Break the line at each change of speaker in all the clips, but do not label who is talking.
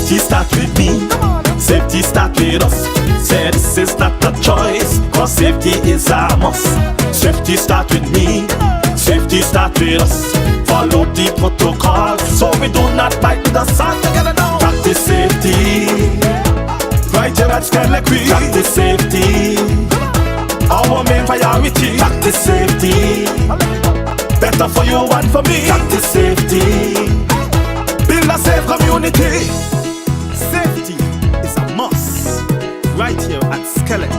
Safety start with me. Safety start with us. Say this is not a choice, cause safety is a must. Safety start with me. Safety start with us. Follow the protocol, so we do not bite the sun. Together now. Practice safety. Right here at SKELEC we practice safety. Our main priority. Practice safety. Better for you and for me. Practice safety. Build a safe community. Safety is a must. Right here at SKELEC.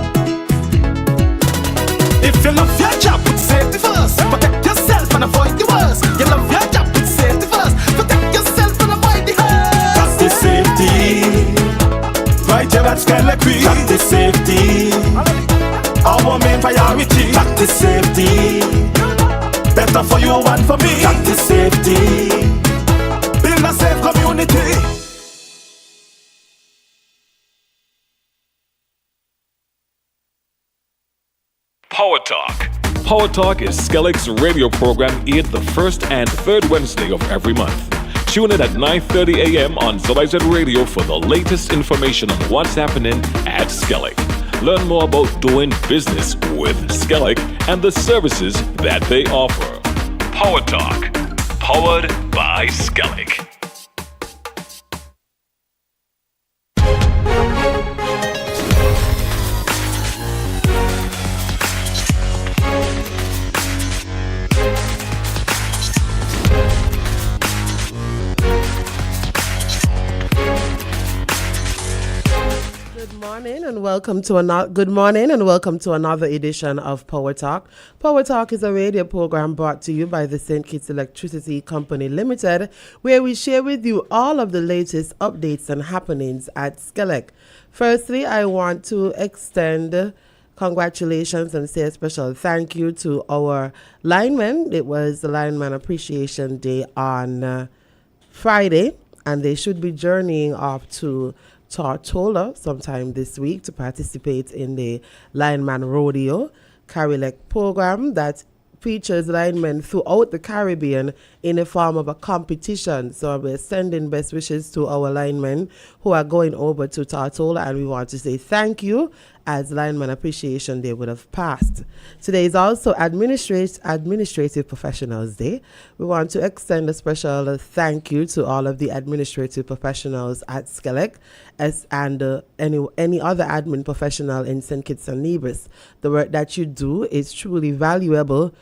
If you love your job, put safety first. Protect yourself and avoid the worst. You love your job, put safety first. Protect yourself and avoid the hurt. Practice safety. Right here at SKELEC we practice safety. Our main priority. Practice safety. Better for you and for me. Practice safety. Build a safe community.
Power Talk. Power Talk is SKELEC's radio program aired the first and third Wednesday of every month. Tune in at 9:30 a.m. on ZYZ Radio for the latest information on what's happening at SKELEC. Learn more about doing business with SKELEC and the services that they offer. Power Talk, powered by SKELEC.
Good morning and welcome to another edition of Power Talk. Power Talk is a radio program brought to you by the St. Kitts Electricity Company Limited, where we share with you all of the latest updates and happenings at SKELEC. Firstly, I want to extend congratulations and say a special thank you to our linemen. It was the Lineman Appreciation Day on Friday, and they should be journeying off to Tortola sometime this week to participate in the Lineman Rodeo SKELEC program that features linemen throughout the Caribbean in the form of a competition. So we're sending best wishes to our linemen who are going over to Tortola, and we want to say thank you as Lineman Appreciation Day would have passed. Today is also Administrative Professionals Day. We want to extend a special thank you to all of the administrative professionals at SKELEC and any other admin professional in St. Kitts and Nevis. The work that you do is truly valuable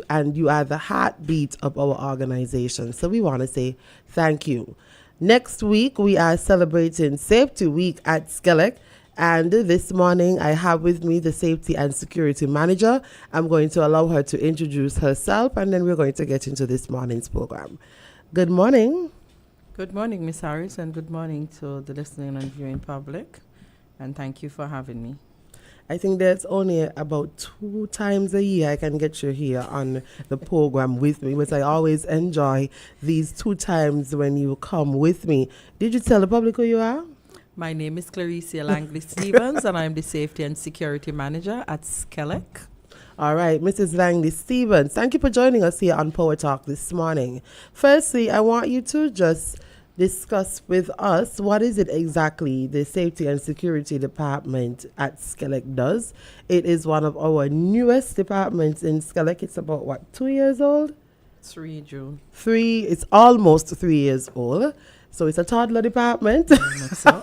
and you are the heartbeat of our organization. So we want to say thank you. Next week, we are celebrating Safety Week at SKELEC. And this morning, I have with me the Safety and Security Manager. I'm going to allow her to introduce herself, and then we're going to get into this morning's program. Good morning.
Good morning, Ms. Harris, and good morning to the listening and viewing public. And thank you for having me.
I think there's only about 2 times a year I can get you here on the program with me, but I always enjoy these 2 times when you come with me. Did you tell the public who you are?
My name is Claricia Langley-Stevens, and I'm the Safety and Security Manager at SKELEC.
All right, Mrs. Langley-Stevens, thank you for joining us here on Power Talk this morning. Firstly, I want you to just discuss with us what is it exactly the Safety and Security Department at SKELEC does. It is one of our newest departments in SKELEC. It's about, 2 years old?
3 June.
It's almost 3 years old. So it's a toddler department.
So.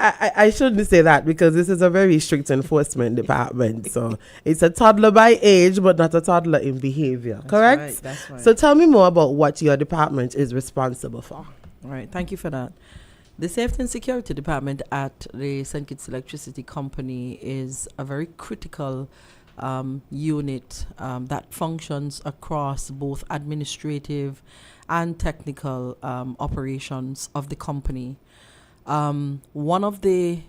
I shouldn't say that because this is a very strict enforcement department. So it's a toddler by age, but not a toddler in behavior.
That's
correct?
Right, that's right.
So tell me more about what your department is responsible for.
All right. Thank you for that. The Safety and Security Department at the St. Kitts Electricity Company is a very critical unit that functions across both administrative and technical operations of the company. One of the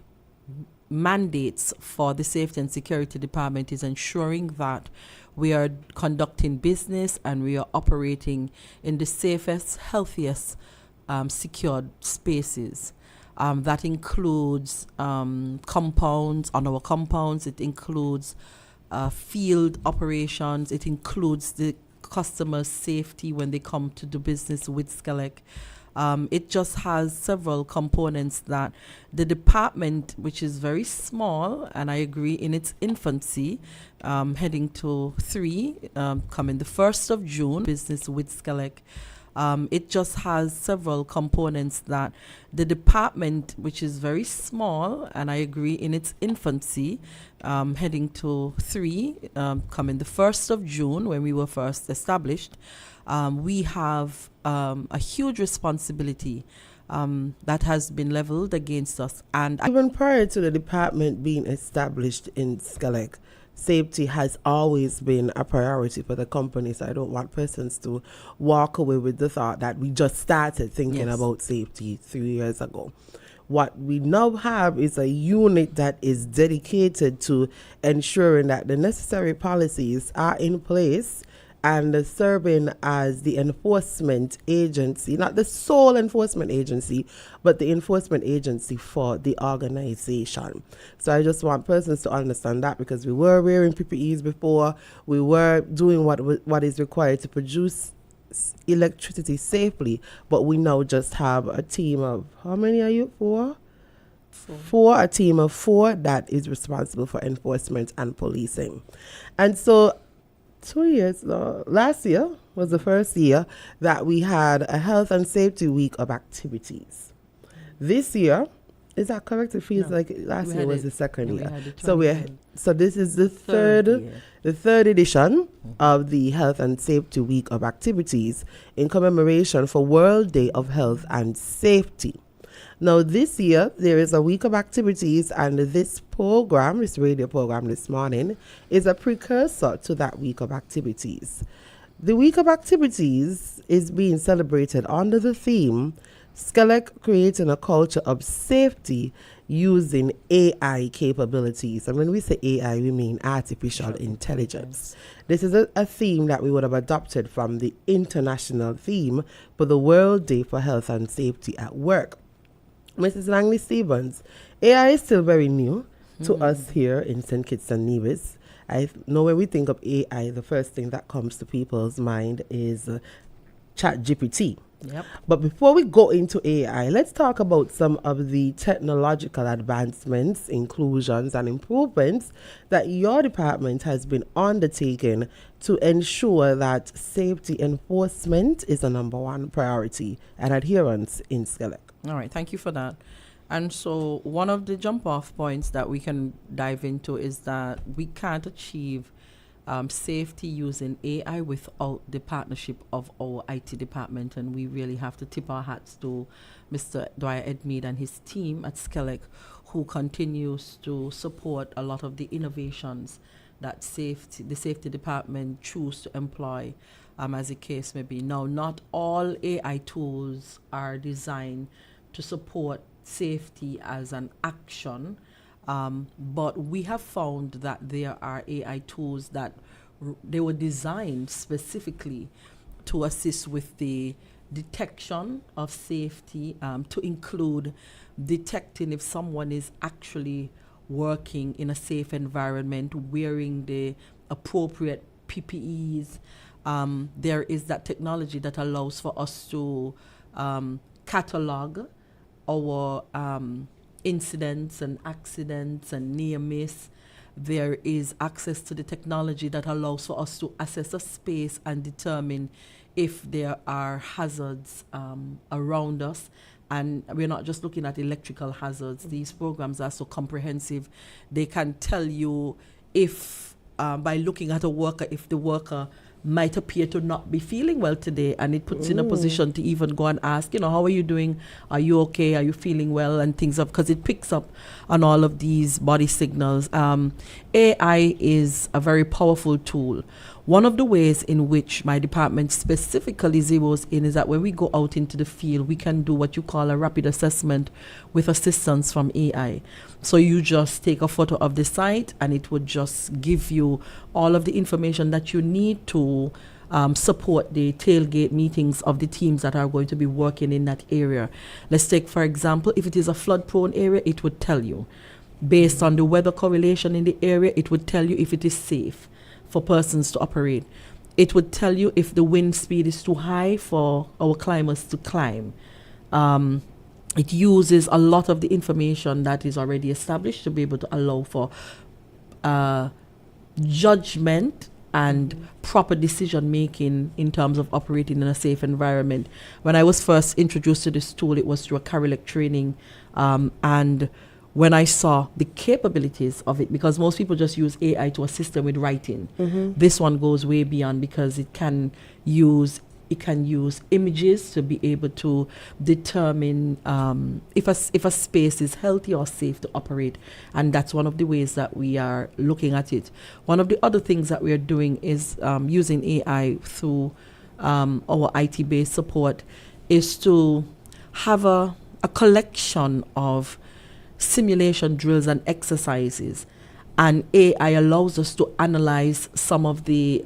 mandates for the Safety and Security Department is ensuring that we are conducting business and we are operating in the safest, healthiest, secured spaces. That includes compounds, on our compounds, it includes field operations, it includes the customer safety when they come to do business with SKELEC. It just has several components that the department, which is very small, and I agree in its infancy, heading to 3, coming the 1st of June, business with SKELEC. It just has several components that the department, which is very small, and I agree in its infancy, heading to 3, coming the 1st of June when we were first established, we have a huge responsibility that has been leveled against us. And
even prior to the department being established in SKELEC, safety has always been a priority for the company. So I don't want persons to walk away with the thought that we just started thinking about safety 3 years ago. What we now have is a unit that is dedicated to ensuring that the necessary policies are in place and serving as the enforcement agency, not the sole enforcement agency, but the enforcement agency for the organization. So I just want persons to understand that, because we were wearing PPEs before, we were doing what is required to produce electricity safely, but we now just have a team of, how many are you? Four, a team of 4 that is responsible for enforcement and policing. And so 2 years, last year was the first year that we had a health and safety week of activities. This year, is that correct? It feels like last year was the second year. So this is the third edition of the Health and Safety Week of Activities in commemoration for World Day of Health and Safety. Now, this year, there is a week of activities, and this program, this radio program this morning, is a precursor to that week of activities. The week of activities is being celebrated under the theme, SKELEC creating a culture of safety using AI capabilities. And when we say AI, we mean artificial intelligence. This is a theme that we would have adopted from the international theme for the World Day for Health and Safety at Work. Mrs. Langley Stevens, AI is still very new to us here in St. Kitts and Nevis. I know when we think of AI, the first thing that comes to people's mind is ChatGPT.
Yep.
But before we go into AI, let's talk about some of the technological advancements, inclusions, and improvements that your department has been undertaking to ensure that safety enforcement is a number one priority and adherence in SKELEC.
All right, thank you for that. And so one of the jump-off points that we can dive into is that we can't achieve safety using AI without the partnership of our IT department, and we really have to tip our hats to Mr. Dwyer Edmead and his team at SKELEC, who continues to support a lot of the innovations that the safety department choose to employ, as the case may be. Now, not all AI tools are designed to support safety as an action, but we have found that there are AI tools that they were designed specifically to assist with the detection of safety, to include detecting if someone is actually working in a safe environment, wearing the appropriate PPEs. There is that technology that allows for us to catalog our incidents and accidents and near miss. There is access to the technology that allows for us to assess a space and determine if there are hazards around us. And we're not just looking at electrical hazards. These programs are so comprehensive. They can tell you if, by looking at a worker, if the worker might appear to not be feeling well today, and it puts in a position to even go and ask, how are you doing? Are you okay? Are you feeling well? And things up, because it picks up on all of these body signals. AI is a very powerful tool. One of the ways in which my department specifically zeroes in is that when we go out into the field, we can do what you call a rapid assessment with assistance from AI. So you just take a photo of the site and it would just give you all of the information that you need to support the tailgate meetings of the teams that are going to be working in that area. Let's take, for example, if it is a flood-prone area, it would tell you. Based on the weather correlation in the area, it would tell you if it is safe for persons to operate. It would tell you if the wind speed is too high for our climbers to climb. It uses a lot of the information that is already established to be able to allow for judgment and proper decision making in terms of operating in a safe environment. When I was first introduced to this tool, it was through a SKELEC training, and when I saw the capabilities of it, because most people just use AI to assist them with writing, this one goes way beyond, because it can use images to be able to determine if a space is healthy or safe to operate, and that's one of the ways that we are looking at it. One of the other things that we are doing is using AI through our IT-based support, is to have a collection of simulation drills and exercises, and AI allows us to analyze some of the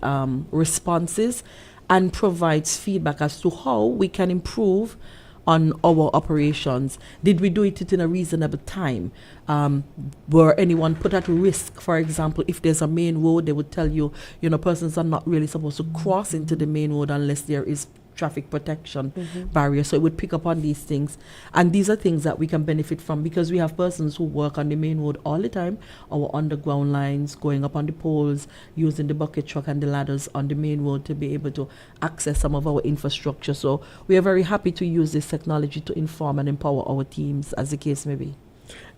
responses and provides feedback as to how we can improve on our operations. Did we do it in a reasonable time? Were anyone put at risk? For example, if there's a main road, they would tell you, persons are not really supposed to cross into the main road unless there is traffic protection barrier. So it would pick up on these things. And these are things that we can benefit from, because we have persons who work on the main road all the time, our underground lines, going up on the poles, using the bucket truck and the ladders on the main road to be able to access some of our infrastructure. So we are very happy to use this technology to inform and empower our teams, as the case may be.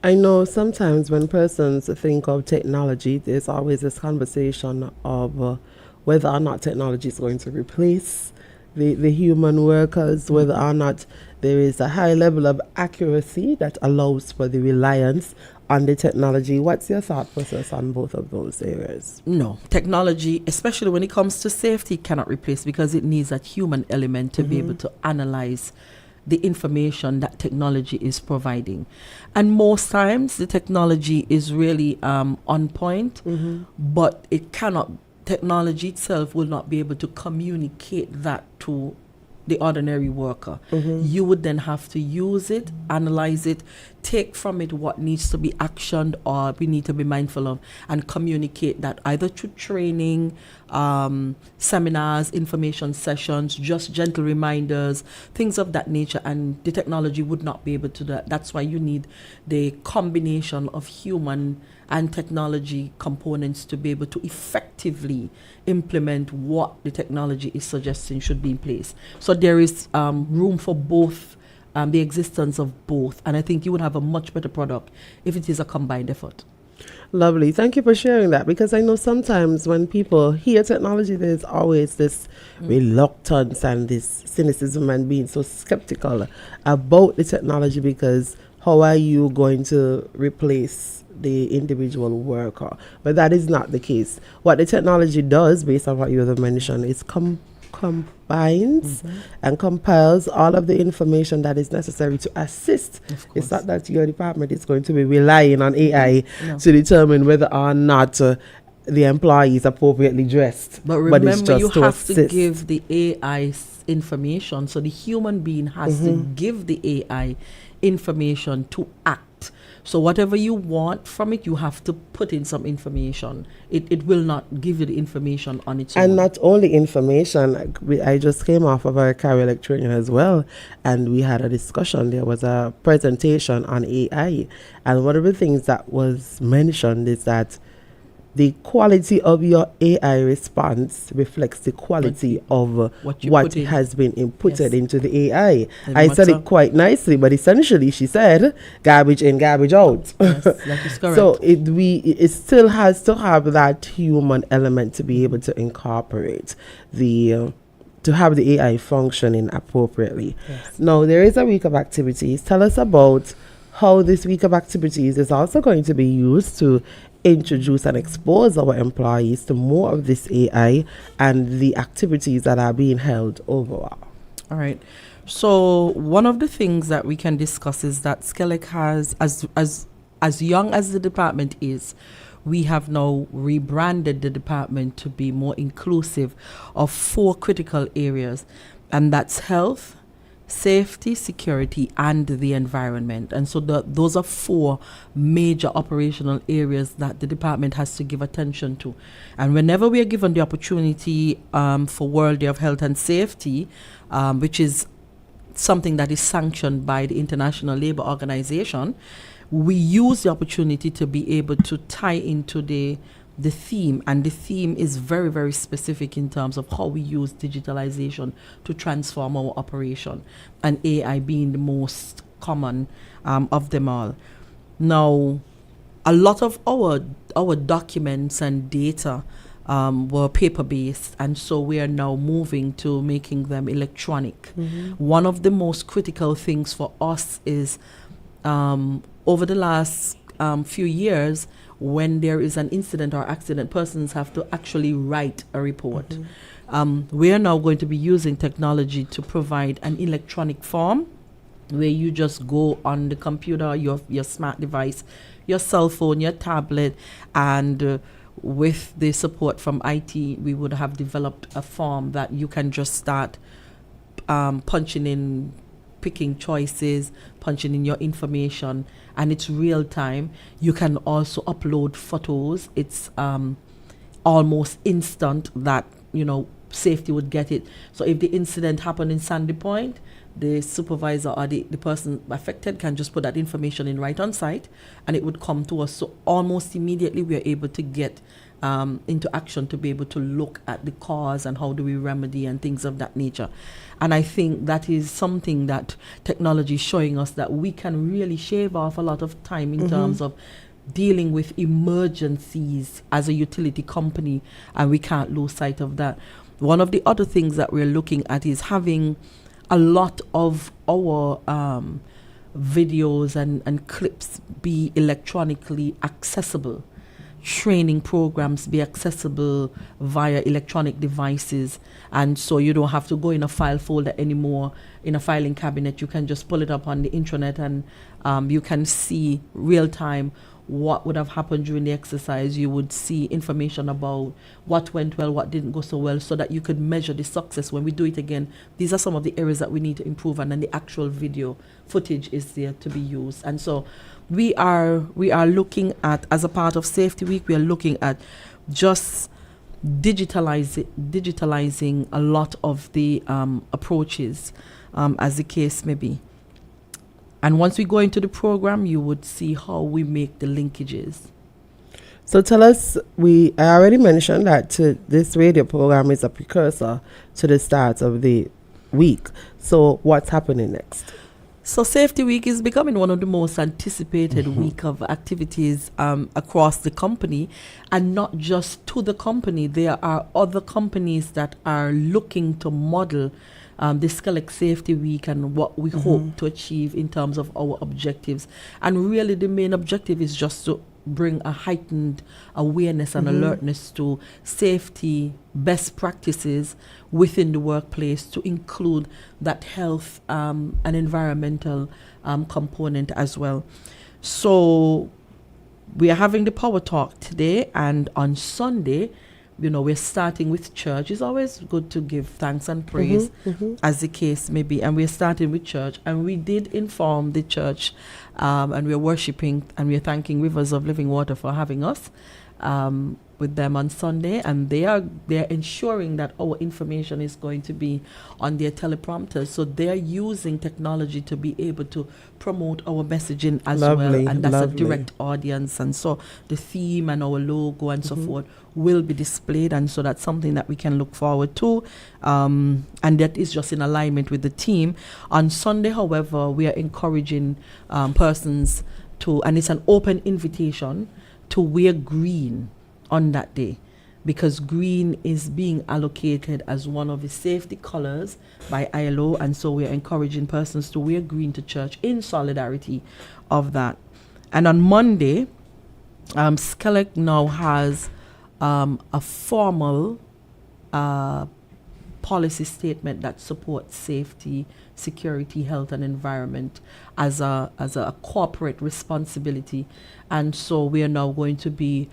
I know sometimes when persons think of technology, there's always this conversation of whether or not technology is going to replace the human workers, whether or not there is a high level of accuracy that allows for the reliance on the technology. What's your thought process on both of those areas?
No, technology, especially when it comes to safety, cannot replace, because it needs that human element to be able to analyze the information that technology is providing. And most times the technology is really on point, but technology itself will not be able to communicate that to the ordinary worker. You would then have to use it, analyze it, take from it what needs to be actioned or we need to be mindful of, and communicate that either through training, seminars, information sessions, just gentle reminders, things of that nature. And the technology would not be able to do that. That's why you need the combination of human and technology components to be able to effectively implement what the technology is suggesting should be in place. So there is room for both, the existence of both, and I think you would have a much better product if it is a combined effort.
Lovely. Thank you for sharing that, because I know sometimes when people hear technology, there's always this reluctance and this cynicism and being so skeptical about the technology, because how are you going to replace the individual worker? But that is not the case. What the technology does, based on what you have mentioned, is combines and compiles all of the information that is necessary to assist. It's not that your department is going to be relying on AI to determine whether or not the employee is appropriately dressed.
But remember,
it's just
you
to
have
assist.
to give the AI information, so the human being has to give the AI information to act. So whatever you want from it, you have to put in some information. It will not give you the information on its own.
And not only information, I just came off of our SKELEC training as well, and we had a discussion. There was a presentation on AI, and one of the things that was mentioned is that the quality of your AI response reflects the quality of what has been inputted into the AI. I said it quite nicely, but essentially she said garbage in, garbage out.
Yes, that is correct.
So it still has to have that human element to be able to incorporate to have the AI functioning appropriately. Yes. Now, there is a week of activities. Tell us about how this week of activities is also going to be used to introduce and expose our employees to more of this AI and the activities that are being held overall.
All right. So one of the things that we can discuss is that SKELEC has, as young as the department is, we have now rebranded the department to be more inclusive of 4 critical areas, and that's health, safety, security, and the environment. And so those are 4 major operational areas that the department has to give attention to. And whenever we are given the opportunity for World Day of Health and Safety, which is something that is sanctioned by the International Labour Organization, we use the opportunity to be able to tie into the theme, and the theme is very, very specific in terms of how we use digitalization to transform our operation, and AI being the most common of them all. Now, a lot of our documents and data were paper-based, and so we are now moving to making them electronic. One of the most critical things for us is over the last few years, when there is an incident or accident, persons have to actually write a report. We are now going to be using technology to provide an electronic form where you just go on the computer, your smart device, your cell phone, your tablet, and with the support from IT, we would have developed a form that you can just start punching in, picking choices, punching in your information, and it's real time. You can also upload photos. It's almost instant that, safety would get it. So if the incident happened in Sandy Point, the supervisor or the person affected can just put that information in right on site, and it would come to us. So almost immediately we are able to get into action to be able to look at the cause and how do we remedy and things of that nature. And I think that is something that technology is showing us, that we can really shave off a lot of time in terms of dealing with emergencies as a utility company, and we can't lose sight of that. One of the other things that we're looking at is having a lot of our videos and clips be electronically accessible. Training programs be accessible via electronic devices, and so you don't have to go in a file folder anymore, in a filing cabinet. You can just pull it up on the intranet, and you can see real time what would have happened during the exercise. You would see information about what went well, what didn't go so well, so that you could measure the success when we do it again. These are some of the areas that we need to improve, and then the actual video footage is there to be used. And so we are looking at, as a part of Safety Week, we are looking at just digitalizing a lot of the approaches, as the case may be. And once we go into the program, you would see how we make the linkages.
So tell us, I already mentioned that this radio program is a precursor to the start of the week. So what's happening next?
So Safety Week is becoming one of the most anticipated week of activities across the company, and not just to the company. There are other companies that are looking to model the SKELEC Safety Week and what we hope to achieve in terms of our objectives. And really the main objective is just to bring a heightened awareness and alertness to safety best practices within the workplace, to include that health and environmental component as well. So we are having the Power Talk today, and on Sunday, we're starting with church. It's always good to give thanks and praise, as the case may be. And we're starting with church. And we did inform the church, and we're worshiping, and we're thanking Rivers of Living Water for having us with them on Sunday. And they're ensuring that our information is going to be on their teleprompters. So they're using technology to be able to promote our messaging as well. And that's a direct audience. And so the theme and our logo and so forth will be displayed, and so that's something that we can look forward to, and that is just in alignment with the team. On Sunday, however, we are encouraging persons to, and it's an open invitation, to wear green on that day, because green is being allocated as one of the safety colors by ILO, and so we are encouraging persons to wear green to church in solidarity of that. And on Monday, SKELEC now has a formal policy statement that supports safety, security, health, and environment as a corporate responsibility. And so we are now going to be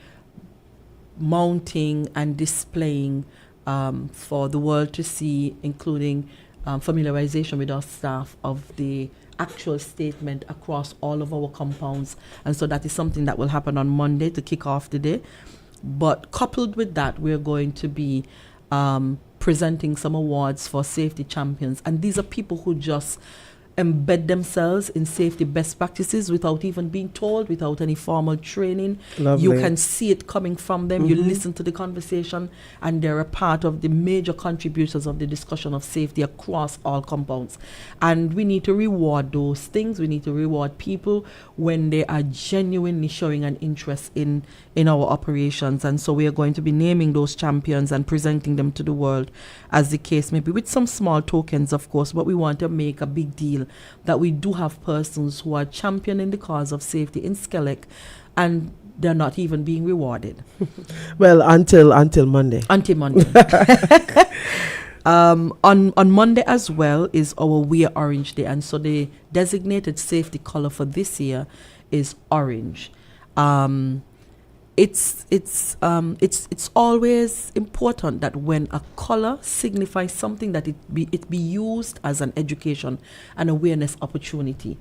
mounting and displaying for the world to see, including familiarization with our staff of the actual statement across all of our compounds. And so that is something that will happen on Monday to kick off the day. But coupled with that, we're going to be presenting some awards for safety champions. And these are people who just embed themselves in safety best practices without even being told, without any formal training.
Lovely.
You can see it coming from them. You listen to the conversation, and they're a part of the major contributors of the discussion of safety across all compounds. And we need to reward those things. We need to reward people when they are genuinely showing an interest in our operations. And so we are going to be naming those champions and presenting them to the world, as the case may be, with some small tokens, of course, but we want to make a big deal that we do have persons who are championing the cause of safety in SKELEC, and they're not even being rewarded.
Well, until Monday.
Until Monday. On Monday as well is our We Are Orange Day, and so the designated safety color for this year is orange. It's always important that when a color signifies something, that it be used as an education and awareness opportunity.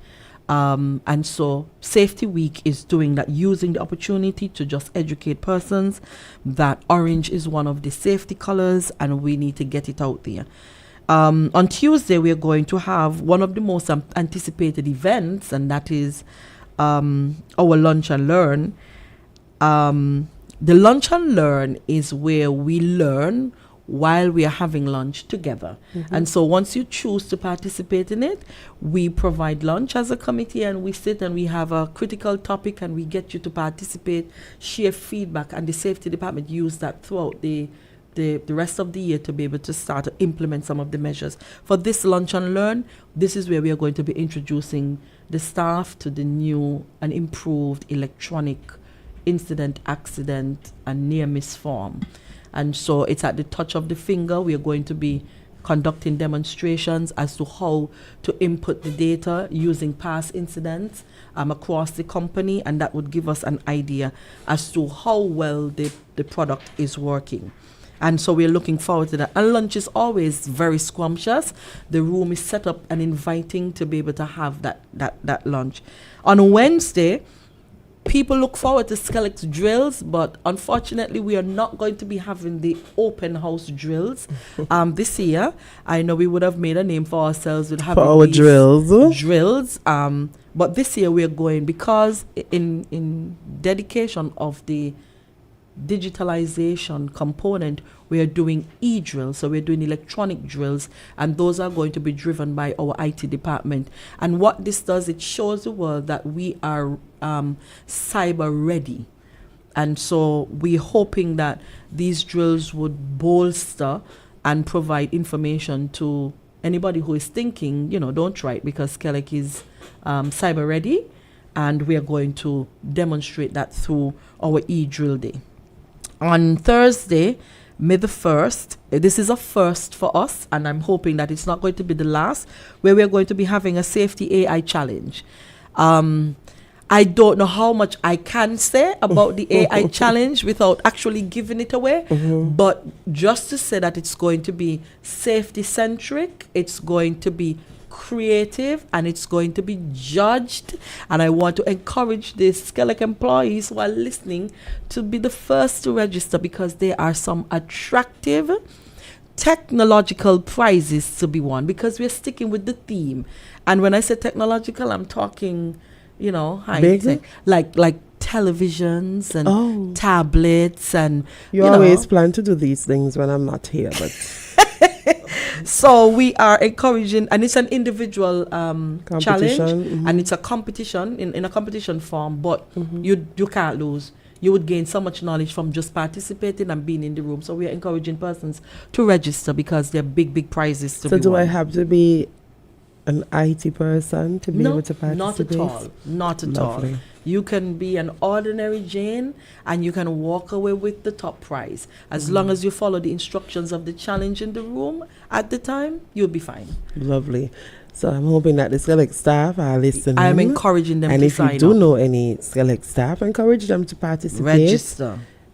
And so Safety Week is doing that, using the opportunity to just educate persons that orange is one of the safety colors and we need to get it out there. On Tuesday, we are going to have one of the most anticipated events, and that is our Lunch and Learn. The Lunch and Learn is where we learn while we are having lunch together. And so once you choose to participate in it, we provide lunch as a committee, and we sit and we have a critical topic and we get you to participate, share feedback, and the safety department use that throughout the rest of the year to be able to start to implement some of the measures. For this Lunch and Learn, this is where we are going to be introducing the staff to the new and improved electronic incident, accident, and near-miss form. And so it's at the touch of the finger. We are going to be conducting demonstrations as to how to input the data using past incidents across the company, and that would give us an idea as to how well the product is working. And so we're looking forward to that. And lunch is always very scrumptious. The room is set up and inviting to be able to have that lunch. On Wednesday, people look forward to SKELEC drills, but unfortunately we are not going to be having the open house drills this year. I know we would have made a name for ourselves with having
our drills.
But this year we are going, because in dedication of the digitalization component, we are doing e-drills. So we're doing electronic drills, and those are going to be driven by our IT department. And what this does, it shows the world that we are cyber ready. And so we're hoping that these drills would bolster and provide information to anybody who is thinking, don't try it, because SKELEC is cyber ready, and we are going to demonstrate that through our e-drill day. On Thursday, May the 1st, this is a first for us, and I'm hoping that it's not going to be the last, where we're going to be having a safety AI challenge. I don't know how much I can say about the AI challenge without actually giving it away, but just to say that it's going to be safety-centric, it's going to be creative, and it's going to be judged. And I want to encourage the SKELEC employees who are listening to be the first to register, because there are some attractive technological prizes to be won, because we're sticking with the theme. And when I say technological, I'm talking, high tech, like televisions and tablets, and
you always plan to do these things when I'm not here, but
so we are encouraging, and it's an individual challenge, and it's a competition in a competition form, but you can't lose. You would gain so much knowledge from just participating and being in the room. So we are encouraging persons to register, because they're big prizes to be won.
So do I have to be an IT person to be able to participate?
Not at all. You can be an ordinary Jane, and you can walk away with the top prize. As long as you follow the instructions of the challenge in the room at the time, you'll be fine.
Lovely. So I'm hoping that the SKELEC staff are listening.
I'm encouraging them to sign up.
And if you do know any SKELEC staff, encourage them to participate.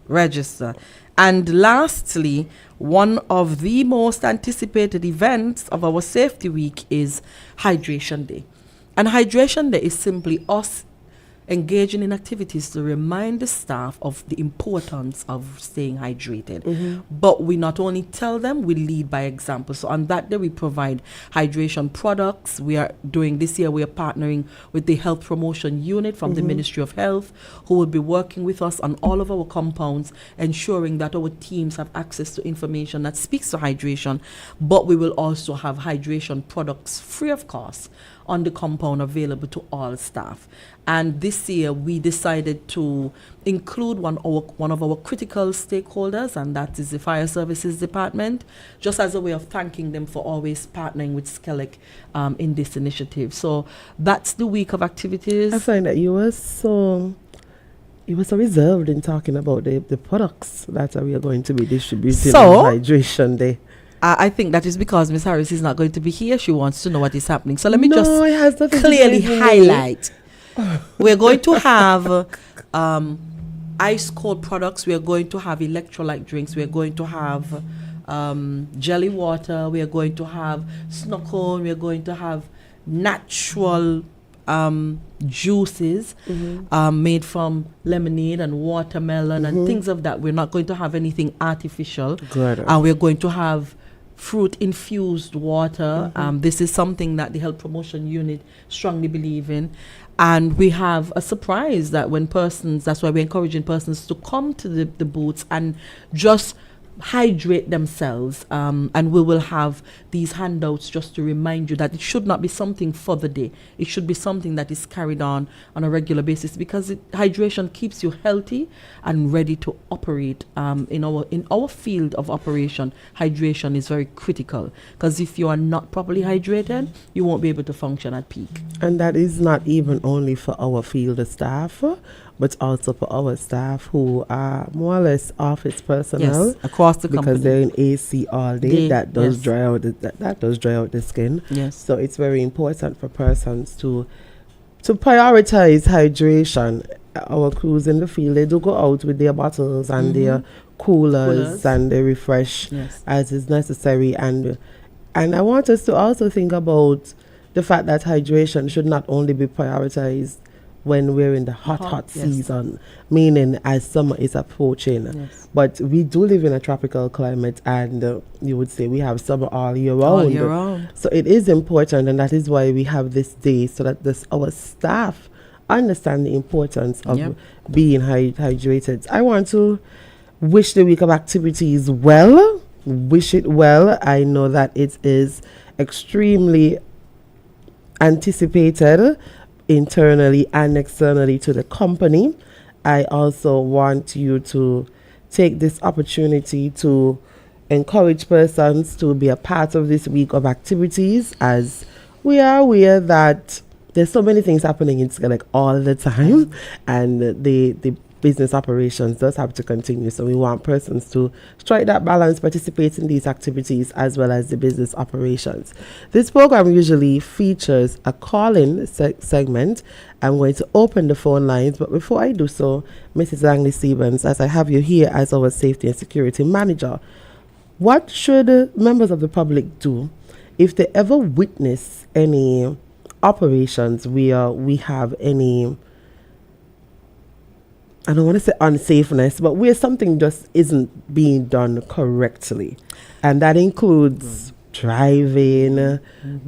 Register. And lastly, one of the most anticipated events of our Safety Week is Hydration Day. And Hydration Day is simply us engaging in activities to remind the staff of the importance of staying hydrated. But we not only tell them, we lead by example. So on that day, we provide hydration products. We are doing this year, we are partnering with the Health Promotion Unit from the Ministry of Health, who will be working with us on all of our compounds, ensuring that our teams have access to information that speaks to hydration. But we will also have hydration products free of cost on the compound available to all staff. And this year we decided to include one of our critical stakeholders, and that is the Fire Services Department, just as a way of thanking them for always partnering with SKELEC in this initiative. So that's the week of activities.
I find that you were so reserved in talking about the products that we are going to be distributing on Hydration Day.
I think that is because Ms. Harris is not going to be here. She wants to know what is happening. So let me just
it has nothing
clearly
to do with
highlight. We're going to have ice cold products. We are going to have electrolyte drinks. We are going to have jelly water. We are going to have snow cone. We are going to have natural juices made from lemonade and watermelon and things of that. We're not going to have anything artificial.
Good.
And we're going to have fruit infused water. This is something that the Health Promotion Unit strongly believe in. And we have a surprise that that's why we're encouraging persons to come to the booths and just hydrate themselves, and we will have these handouts just to remind you that it should not be something for the day. It should be something that is carried on a regular basis, because hydration keeps you healthy and ready to operate. In our field of operation, hydration is very critical, because if you are not properly hydrated, you won't be able to function at peak.
And that is not even only for our field staff, but also for our staff who are more or less office personnel.
Yes, across the company.
Because they're in AC all day. That does dry out the skin.
Yes.
So it's very important for persons to prioritize hydration. Our crews in the field, they do go out with their bottles and their coolers and they refresh as is necessary. And I want us to also think about the fact that hydration should not only be prioritized when we're in the hot season, meaning as summer is approaching. But we do live in a tropical climate, and you would say we have summer all year round. So it is important, and that is why we have this day, so that our staff understand the importance of being hydrated. I want to wish the week of activities well. Wish it well. I know that it is extremely anticipated internally and externally to the company. I also want you to take this opportunity to encourage persons to be a part of this week of activities, as we are aware that there's so many things happening in SKELEC all the time, and the business operations does have to continue. So we want persons to strike that balance, participate in these activities as well as the business operations. This program usually features a call-in segment. I'm going to open the phone lines, but before I do so, Mrs. Langley Stevens, as I have you here as our safety and security manager, what should members of the public do if they ever witness any operations where we have any, I don't want to say unsafeness, but where something just isn't being done correctly? And that includes driving.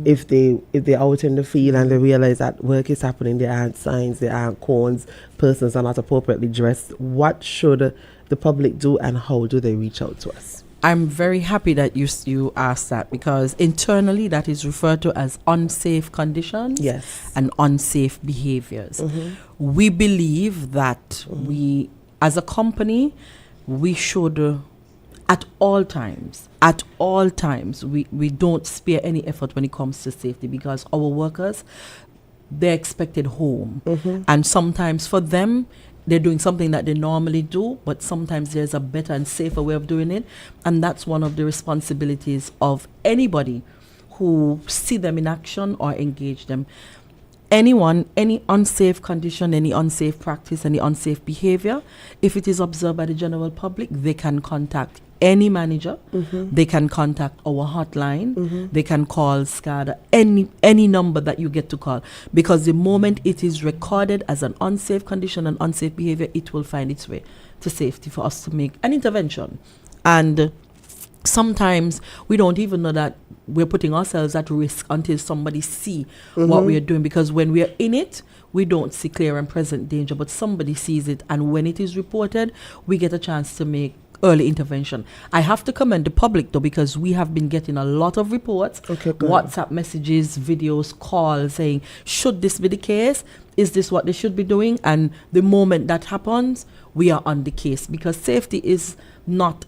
If they're out in the field and they realize that work is happening, there aren't signs, there aren't cones, persons are not appropriately dressed, what should the public do and how do they reach out to us?
I'm very happy that you asked that, because internally that is referred to as unsafe conditions and unsafe behaviors. We believe that we, as a company, we should at all times, we don't spare any effort when it comes to safety, because our workers, they're expected home. And sometimes for them, they're doing something that they normally do, but sometimes there's a better and safer way of doing it. And that's one of the responsibilities of anybody who see them in action or engage them. anyone, any unsafe condition, any unsafe practice, any unsafe behavior, if it is observed by the general public, they can contact any manager. They can contact our hotline. They can call SCADA, any number that you get to call, because the moment it is recorded as an unsafe condition and unsafe behavior, it will find its way to safety for us to make an intervention. And sometimes we don't even know that we're putting ourselves at risk until somebody see what we are doing, because when we are in it, we don't see clear and present danger, but somebody sees it, and when it is reported, we get a chance to make early intervention. I have to commend the public though, because we have been getting a lot of reports, WhatsApp messages, videos, calls saying, should this be the case? Is this what they should be doing? And the moment that happens, we are on the case, because safety is not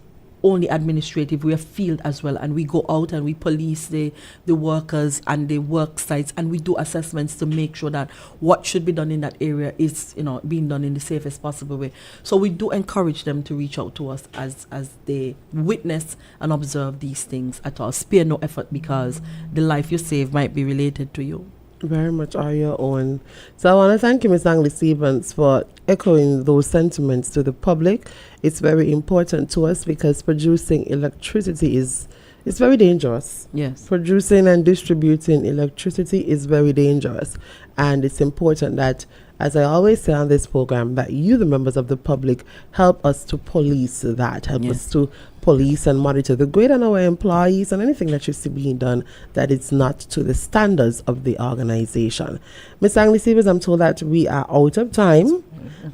only administrative, we are field as well, and we go out and we police the workers and the work sites, and we do assessments to make sure that what should be done in that area is being done in the safest possible way. So we do encourage them to reach out to us as they witness and observe these things at all. Spare no effort, because the life you save might be related to you.
Very much are your own. So I want to thank you, Ms. Angli Stevens, for echoing those sentiments to the public. It's very important to us, because producing electricity is very dangerous.
Yes.
Producing and distributing electricity is very dangerous. And it's important that, as I always say on this program, that you, the members of the public, help us to police that, help us to police and monitor the grid and our employees and anything that should be being done that is not to the standards of the organization. Ms. Angli Stevens, I'm told that we are out of time,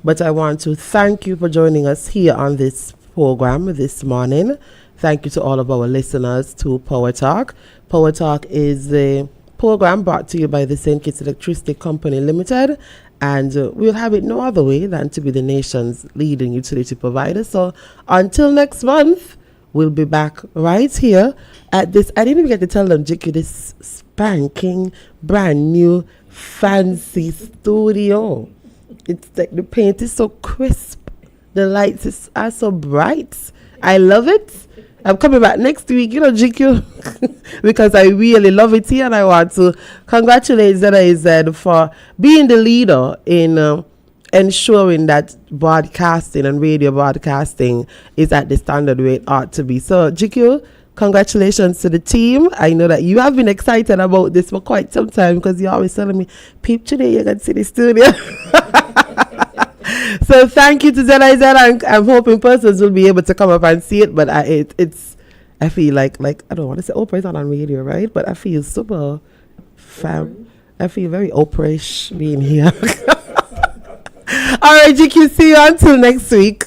but I want to thank you for joining us here on this program this morning. Thank you to all of our listeners to Power Talk. Power Talk is a program brought to you by the St. Kitts Electricity Company Limited, and we'll have it no other way than to be the nation's leading utility provider. So until next month, we'll be back right here at this. I didn't even get to tell them, Jackie, this spanking, brand new, fancy studio. It's like the paint is so crisp. The lights are so bright. I love it. I'm coming back next week, GQ, because I really love it here, and I want to congratulate ZIZ for being the leader in ensuring that broadcasting and radio broadcasting is at the standard where it ought to be. So, GQ, congratulations to the team. I know that you have been excited about this for quite some time, because you're always telling me, peep, today you're going to see the studio. So thank you to ZIZ, and I'm hoping persons will be able to come up and see it. But I feel like I don't want to say Oprah's not on radio, right? But I feel super I feel very Oprah-ish being here. All right, GQ, see you until next week.